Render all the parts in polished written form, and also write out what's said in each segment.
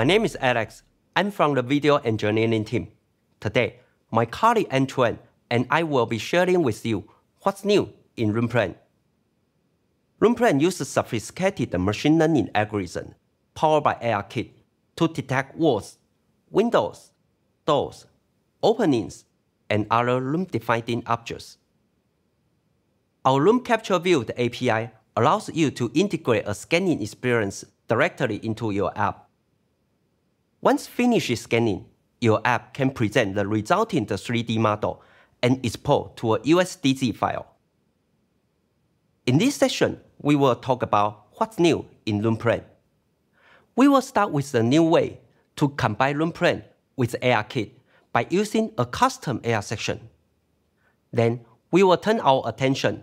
My name is Alex. I'm from the video engineering team. Today, my colleague Antoine and I will be sharing with you what's new in RoomPlan. RoomPlan uses sophisticated machine learning algorithm powered by ARKit to detect walls, windows, doors, openings, and other room-defining objects. Our Room Capture View API allows you to integrate a scanning experience directly into your app. Once finished scanning, your app can present the resulting 3D model and export to a USDZ file. In this session, we will talk about what's new in RoomPlan. We will start with the new way to combine RoomPlan with ARKit by using a custom AR section. Then, we will turn our attention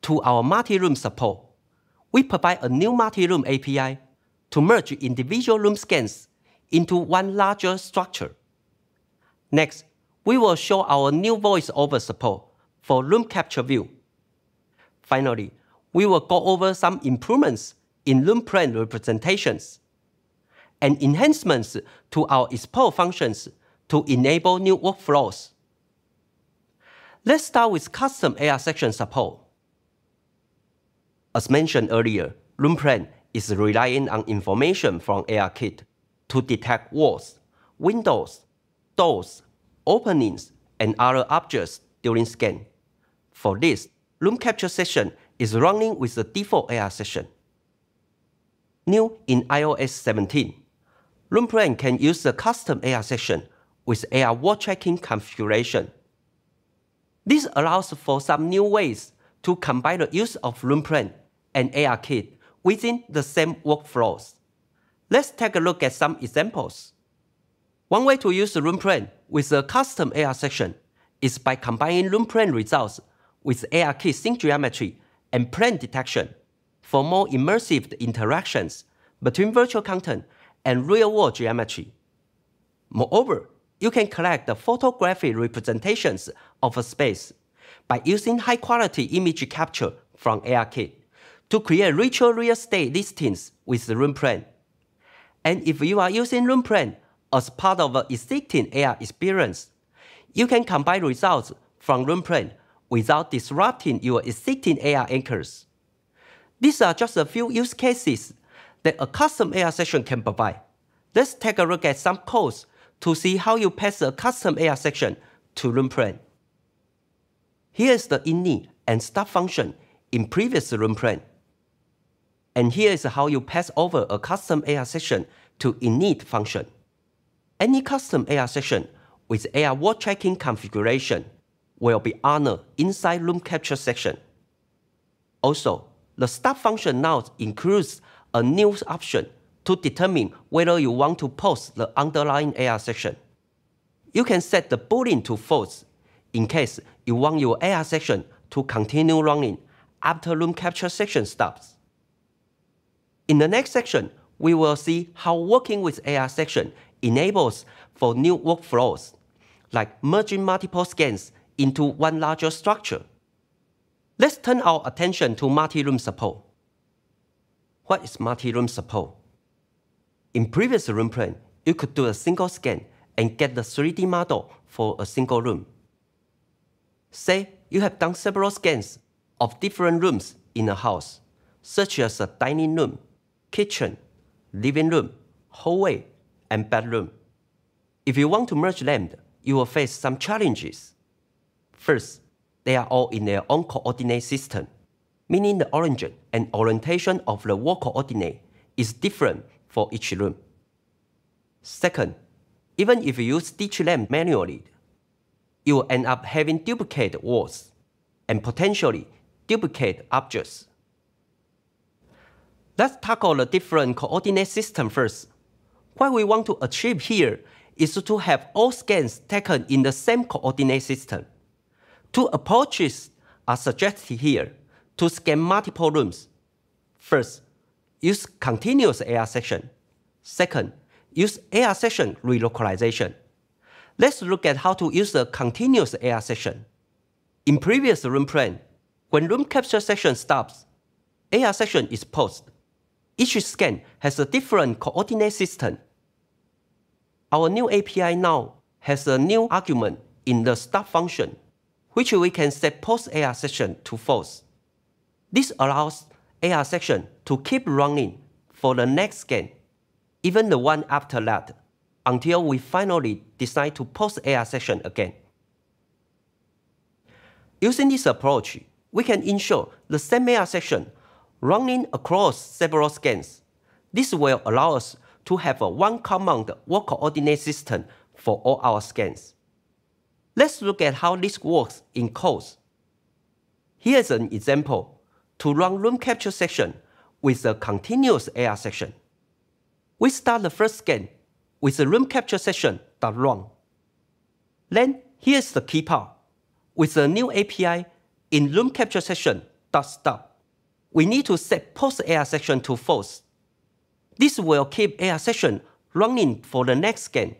to our multi-room support. We provide a new multi-room API to merge individual room scans into one larger structure. Next, we will show our new voice-over support for Room Capture View. Finally, we will go over some improvements in RoomPlan representations and enhancements to our export functions to enable new workflows. Let's start with custom AR section support. As mentioned earlier, RoomPlan is relying on information from ARKit to detect walls, windows, doors, openings, and other objects during scan. For this, Room Capture Section is running with the default AR section. New in iOS 17, RoomPlan can use the custom AR section with AR wall tracking configuration. This allows for some new ways to combine the use of RoomPlan and ARKit within the same workflows. Let's take a look at some examples. One way to use RoomPlan with a custom AR section is by combining RoomPlan results with ARKit sync geometry and plane detection for more immersive interactions between virtual content and real-world geometry. Moreover, you can collect the photographic representations of a space by using high-quality image capture from ARKit to create virtual real estate listings with RoomPlan. And if you are using RoomPlan as part of an existing AR experience, you can combine results from RoomPlan without disrupting your existing AR anchors. These are just a few use cases that a custom AR section can provide. Let's take a look at some codes to see how you pass a custom AR section to RoomPlan. Here is the init and start function in previous RoomPlan. And here is how you pass over a custom AR section to init function. Any custom AR section with AR wall tracking configuration will be honored inside Room Capture section. Also, the start function now includes a new option to determine whether you want to post the underlying AR section. You can set the boolean to false in case you want your AR section to continue running after Room Capture section stops. In the next section, we will see how working with AR section enables for new workflows, like merging multiple scans into one larger structure. Let's turn our attention to multi-room support. What is multi-room support? In previous RoomPlan, you could do a single scan and get the 3D model for a single room. Say you have done several scans of different rooms in a house, such as a dining room, kitchen, living room, hallway, and bedroom. If you want to merge them, you will face some challenges. First, they are all in their own coordinate system, meaning the origin and orientation of the wall coordinate is different for each room. Second, even if you stitch them manually, you will end up having duplicate walls and potentially duplicate objects. Let's tackle the different coordinate system first. What we want to achieve here is to have all scans taken in the same coordinate system. Two approaches are suggested here to scan multiple rooms. First, use continuous AR section. Second, use AR section relocalization. Let's look at how to use a continuous AR section. In previous RoomPlan, when Room Capture section stops, AR section is paused. Each scan has a different coordinate system. our new API now has a new argument in the start function, which we can set post AR session to false. This allows AR session to keep running for the next scan, even the one after that, until we finally decide to post AR session again. Using this approach, we can ensure the same AR session running across several scans. This will allow us to have a one common work coordinate system for all our scans. Let's look at how this works in code. Here's an example to run room capture section with a continuous AR section. We start the first scan with the room capture session.run. Then here's the key part. With the new API in room capture session.stop, we need to set post AR section to false. This will keep AR session running for the next scan.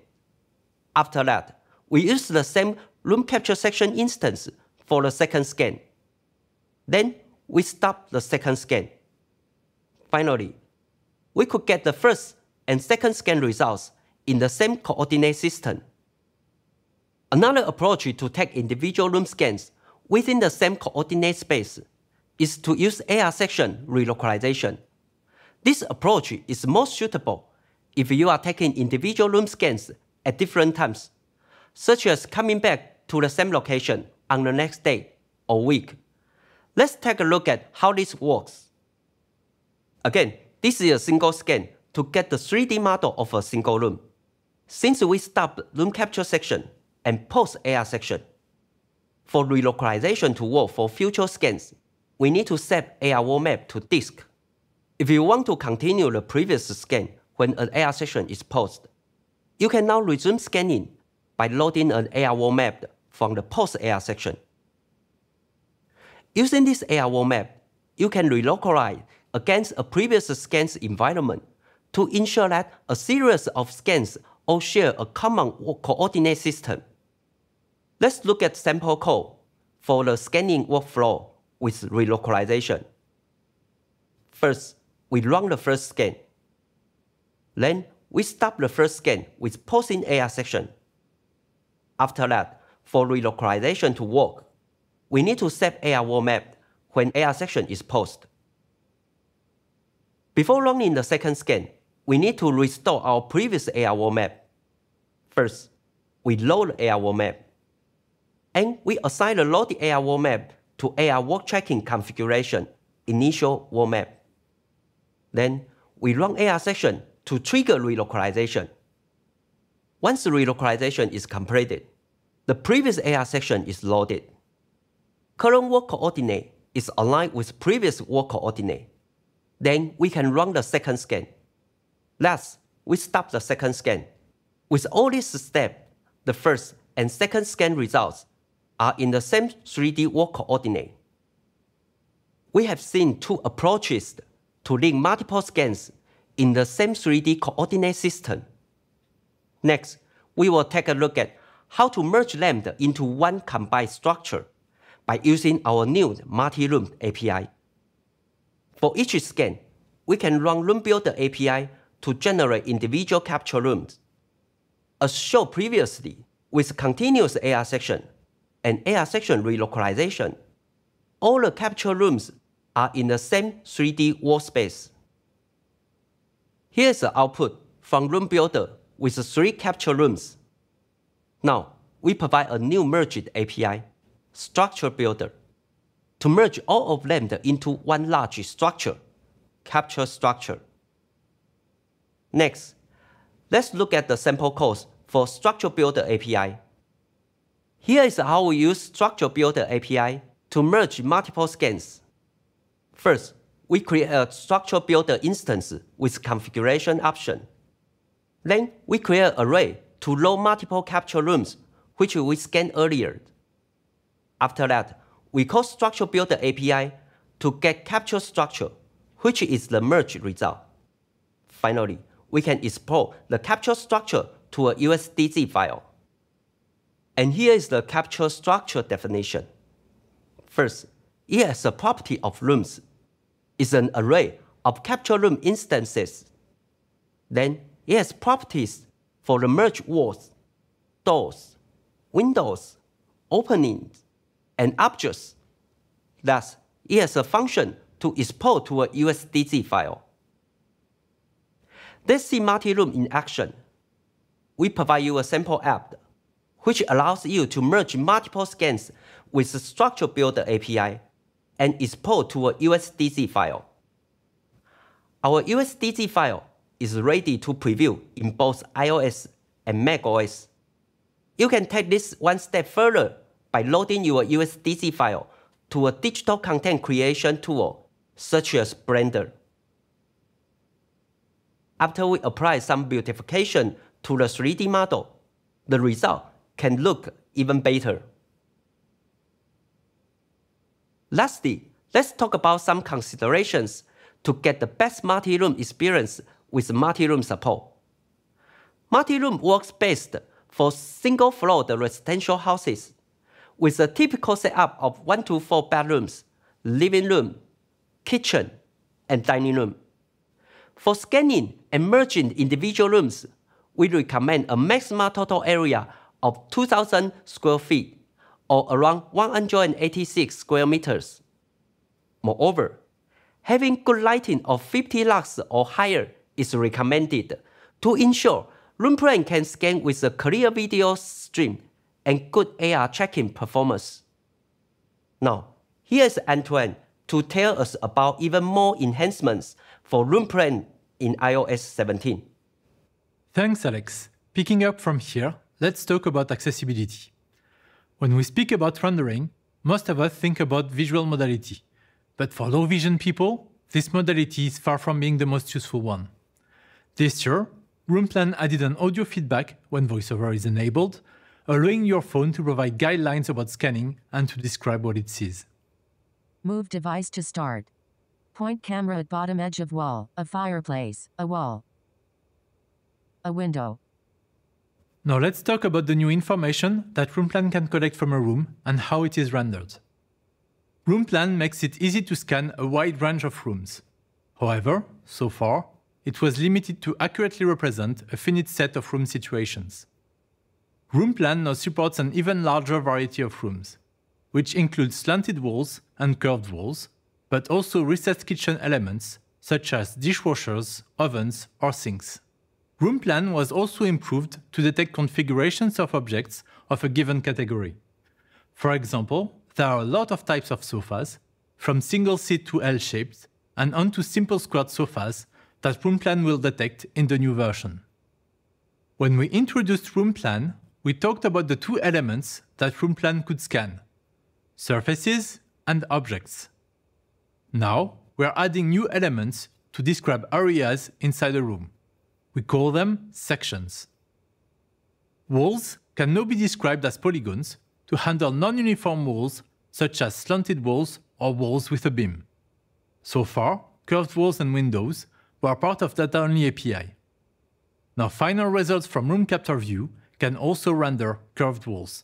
After that, we use the same room capture section instance for the second scan. Then we stop the second scan. Finally, we could get the first and second scan results in the same coordinate system. Another approach to take individual room scans within the same coordinate space is to use AR section relocalization. This approach is most suitable if you are taking individual room scans at different times, such as coming back to the same location on the next day or week. Let's take a look at how this works. Again, this is a single scan to get the 3D model of a single room. Since we stop room capture section and post AR section, for relocalization to work for future scans, we need to set AR world map to disk. If you want to continue the previous scan when an AR session is paused, you can now resume scanning by loading an AR world map from the post AR section. Using this AR world map, you can relocalize against a previous scan's environment to ensure that a series of scans all share a common coordinate system. Let's look at sample code for the scanning workflow with relocalization. First, we run the first scan. Then, we stop the first scan with posting AR section. After that, for relocalization to work, we need to set AR world map when AR section is paused. Before running the second scan, we need to restore our previous AR world map. First, we load the AR world map, and we assign the loaded AR world map to AR work tracking configuration initial world map. Then, we run AR section to trigger relocalization. Once the relocalization is completed, the previous AR section is loaded. Current work coordinate is aligned with previous work coordinate. Then we can run the second scan. Last, we stop the second scan. With all these steps, the first and second scan results are in the same 3D work coordinate. We have seen two approaches to link multiple scans in the same 3D coordinate system. Next, we will take a look at how to merge them into one combined structure by using our new multi-room API. For each scan, we can run Room Builder API to generate individual capture rooms. As shown previously, with continuous AR section and AR section relocalization, all the capture rooms are in the same 3D workspace. Here's the output from Room Builder with 3 capture rooms. Now, we provide a new merged API, Structure Builder, to merge all of them into one large structure, Capture Structure. Next, let's look at the sample code for Structure Builder API. Here is how we use Structure Builder API to merge multiple scans. First, we create a Structure Builder instance with configuration option. Then, we create an array to load multiple capture rooms, which we scanned earlier. After that, we call Structure Builder API to get capture structure, which is the merge result. Finally, we can export the capture structure to a USDZ file. And here is the capture structure definition. First, it has a property of rooms. It's an array of capture room instances. Then, it has properties for the merged walls, doors, windows, openings, and objects. Thus, it has a function to export to a USDZ file. Let's see multi-room in action. We provide you a sample app which allows you to merge multiple scans with the Structure Builder API and export to a USDZ file. Our USDZ file is ready to preview in both iOS and macOS. You can take this one step further by loading your USDZ file to a digital content creation tool such as Blender. After we apply some beautification to the 3D model, the result can look even better. Lastly, let's talk about some considerations to get the best multi-room experience with multi-room support. Multi-room works best for single-floor residential houses, with a typical setup of 1 to 4 bedrooms, living room, kitchen, and dining room. For scanning and merging individual rooms, we recommend a maximum total area of 2,000 square feet, or around 186 square meters. Moreover, having good lighting of 50 lux or higher is recommended to ensure room plan can scan with a clear video stream and good AR tracking performance. Now, here's Antoine to tell us about even more enhancements for room plan in iOS 17. Thanks, Alex. Picking up from here, let's talk about accessibility. When we speak about rendering, most of us think about visual modality. But for low vision people, this modality is far from being the most useful one. This year, RoomPlan added an audio feedback when VoiceOver is enabled, allowing your phone to provide guidelines about scanning and to describe what it sees. Move device to start. Point camera at bottom edge of wall, a fireplace, a wall, a window. Now let's talk about the new information that RoomPlan can collect from a room and how it is rendered. RoomPlan makes it easy to scan a wide range of rooms. However, so far, it was limited to accurately represent a finite set of room situations. RoomPlan now supports an even larger variety of rooms, which includes slanted walls and curved walls, but also recessed kitchen elements such as dishwashers, ovens, or sinks. RoomPlan was also improved to detect configurations of objects of a given category. For example, there are a lot of types of sofas, from single seat to L-shaped, and onto simple squared sofas that RoomPlan will detect in the new version. When we introduced RoomPlan, we talked about the two elements that RoomPlan could scan: surfaces and objects. Now, we are adding new elements to describe areas inside a room. We call them sections. Walls can now be described as polygons to handle non-uniform walls such as slanted walls or walls with a beam. So far, curved walls and windows were part of Data-Only API. Now final results from Room Capture View can also render curved walls.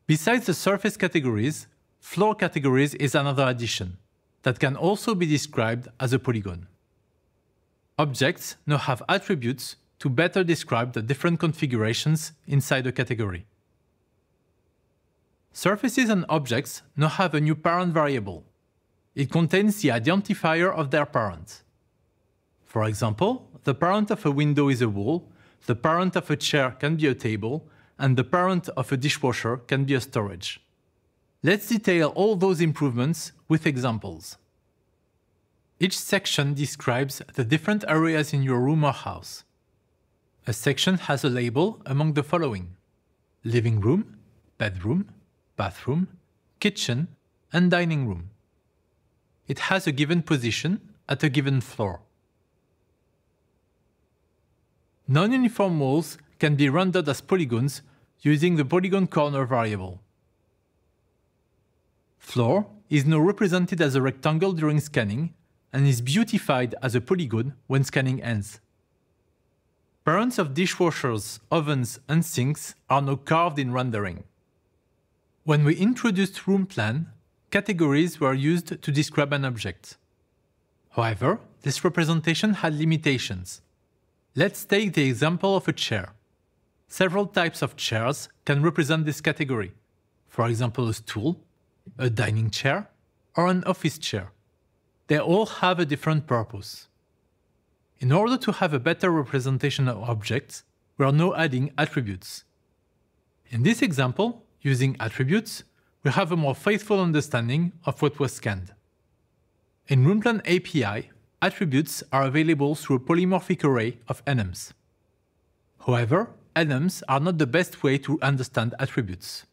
Besides the surface categories, floor categories is another addition that can also be described as a polygon. Objects now have attributes to better describe the different configurations inside a category. Surfaces and objects now have a new parent variable. It contains the identifier of their parent. For example, the parent of a window is a wall, the parent of a chair can be a table, and the parent of a dishwasher can be a storage. Let's detail all those improvements with examples. Each section describes the different areas in your room or house. A section has a label among the following: living room, bedroom, bathroom, kitchen, and dining room. It has a given position at a given floor. Non-uniform walls can be rendered as polygons using the polygon corner variable. Floor is now represented as a rectangle during scanning and is beautified as a polygon when scanning ends. Parents of dishwashers, ovens, and sinks are now carved in rendering. When we introduced RoomPlan, categories were used to describe an object. However, this representation had limitations. Let's take the example of a chair. Several types of chairs can represent this category. For example, a stool, a dining chair, or an office chair. They all have a different purpose. In order to have a better representation of objects, we are now adding attributes. In this example, using attributes, we have a more faithful understanding of what was scanned. In RoomPlan API, attributes are available through a polymorphic array of enums. However, enums are not the best way to understand attributes.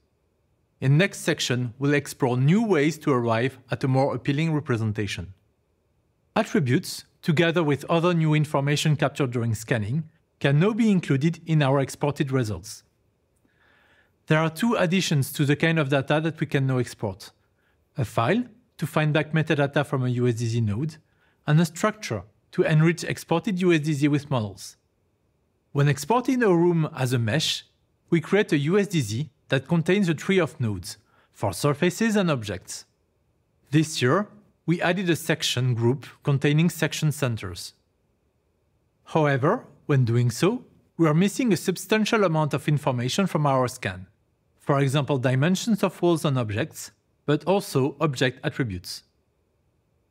In next section, we'll explore new ways to arrive at a more appealing representation. Attributes, together with other new information captured during scanning, can now be included in our exported results. There are two additions to the kind of data that we can now export: a file to find back metadata from a USDZ node, and a structure to enrich exported USDZ with models. When exporting a room as a mesh, we create a USDZ that contains a tree of nodes for surfaces and objects. This year, we added a section group containing section centers. However, when doing so, we are missing a substantial amount of information from our scan. For example, dimensions of walls and objects, but also object attributes.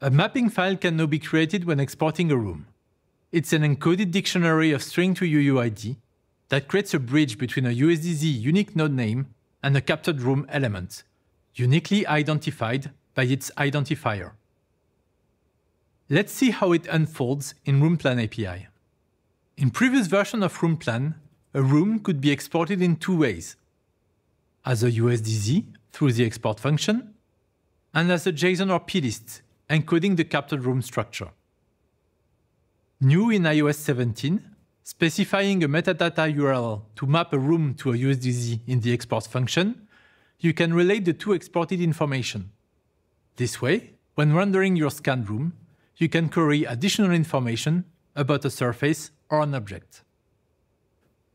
A mapping file can now be created when exporting a room. It's an encoded dictionary of string to UUID that creates a bridge between a USDZ unique node name and a captured room element, uniquely identified by its identifier. Let's see how it unfolds in RoomPlan API. In previous version of RoomPlan, a room could be exported in two ways: as a USDZ through the export function, and as a JSON or plist encoding the captured room structure. New in iOS 17, specifying a metadata URL to map a room to a USDZ in the export function, you can relate the two exported information. This way, when rendering your scanned room, you can query additional information about a surface or an object.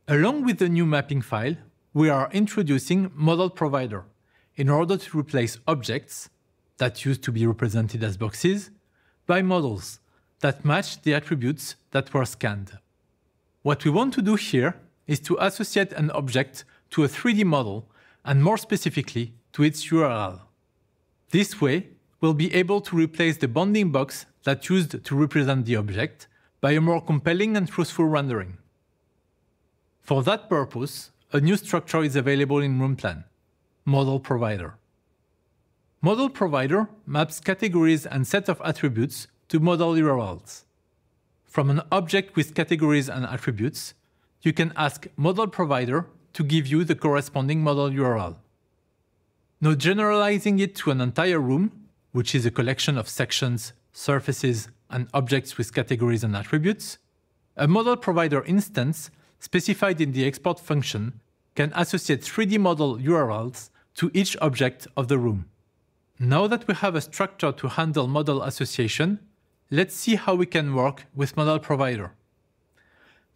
Along with the new mapping file, we are introducing Model Provider in order to replace objects that used to be represented as boxes by models that match the attributes that were scanned. What we want to do here is to associate an object to a 3D model, and more specifically to its URL. This way, we'll be able to replace the bounding box that used to represent the object by a more compelling and truthful rendering. For that purpose, a new structure is available in RoomPlan: Model Provider. Model Provider maps categories and set of attributes to model URLs. From an object with categories and attributes, you can ask Model Provider to give you the corresponding model URL. Now generalizing it to an entire room, which is a collection of sections, surfaces, and objects with categories and attributes, a Model Provider instance specified in the export function can associate 3D model URLs to each object of the room. Now that we have a structure to handle model association, let's see how we can work with Model Provider.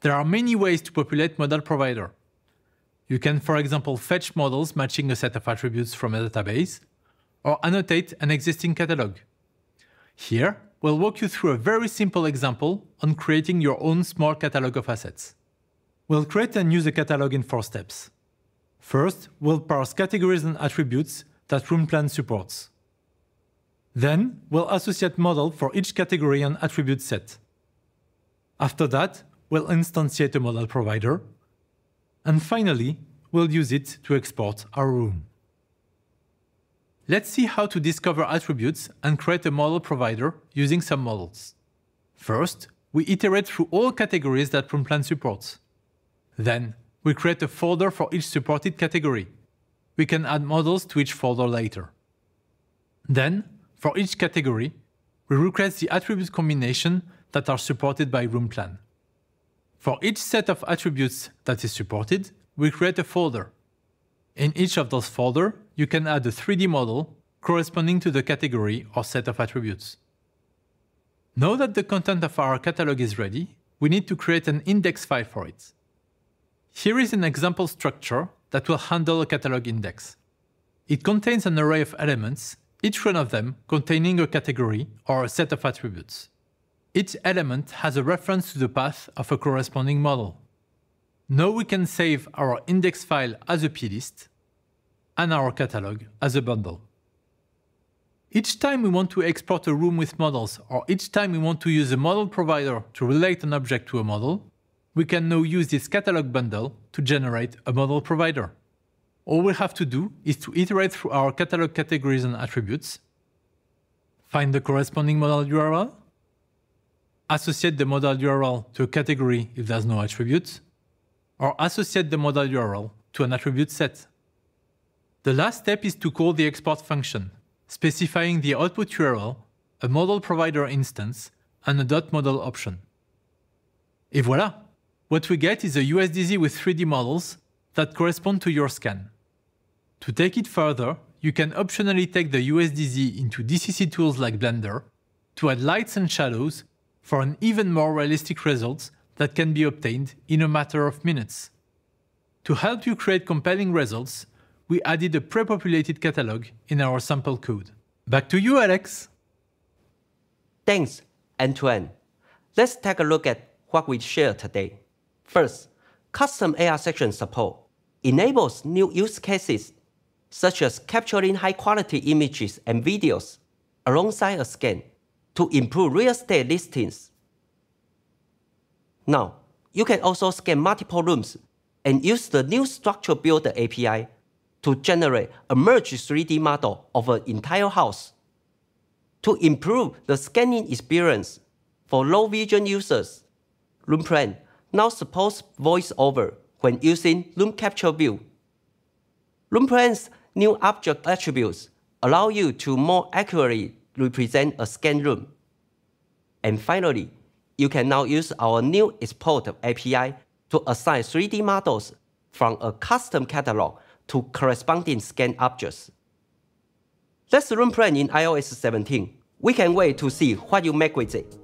There are many ways to populate Model Provider. You can, for example, fetch models matching a set of attributes from a database, or annotate an existing catalog. Here, we'll walk you through a very simple example on creating your own small catalog of assets. We'll create and use a catalog in 4 steps. First, we'll parse categories and attributes that RoomPlan supports. Then, we'll associate model for each category and attribute set. After that, we'll instantiate a Model Provider. And finally, we'll use it to export our room. Let's see how to discover attributes and create a Model Provider using some models. First, we iterate through all categories that RoomPlan supports. Then, we create a folder for each supported category. We can add models to each folder later. Then, for each category, we request the attribute combination that are supported by RoomPlan. For each set of attributes that is supported, we create a folder. In each of those folders, you can add a 3D model corresponding to the category or set of attributes. Now that the content of our catalog is ready, we need to create an index file for it. Here is an example structure that will handle a catalog index. It contains an array of elements, each one of them containing a category or a set of attributes. Each element has a reference to the path of a corresponding model. Now we can save our index file as a plist and our catalog as a bundle. Each time we want to export a room with models, or each time we want to use a model provider to relate an object to a model, we can now use this catalog bundle to generate a model provider. All we have to do is to iterate through our catalog categories and attributes, find the corresponding model URL, associate the model URL to a category if there's no attribute, or associate the model URL to an attribute set. The last step is to call the export function, specifying the output URL, a model provider instance, and a .model option. Et voilà! What we get is a USDZ with 3D models that correspond to your scan. To take it further, you can optionally take the USDZ into DCC tools like Blender to add lights and shadows for an even more realistic result that can be obtained in a matter of minutes. To help you create compelling results, we added a pre-populated catalog in our sample code. Back to you, Alex. Thanks, Antoine. Let's take a look at what we shared today. First, custom AR section support enables new use cases, such as capturing high-quality images and videos alongside a scan to improve real estate listings. Now, you can also scan multiple rooms and use the new Structure Builder API to generate a merged 3D model of an entire house. To improve the scanning experience for low vision users, RoomPlan now supports voiceover when using Room Capture View. RoomPlan's new object attributes allow you to more accurately represent a scanned room. And finally, you can now use our new Export API to assign 3D models from a custom catalog to corresponding scan objects. That's RoomPlan in iOS 17. We can't wait to see what you make with it.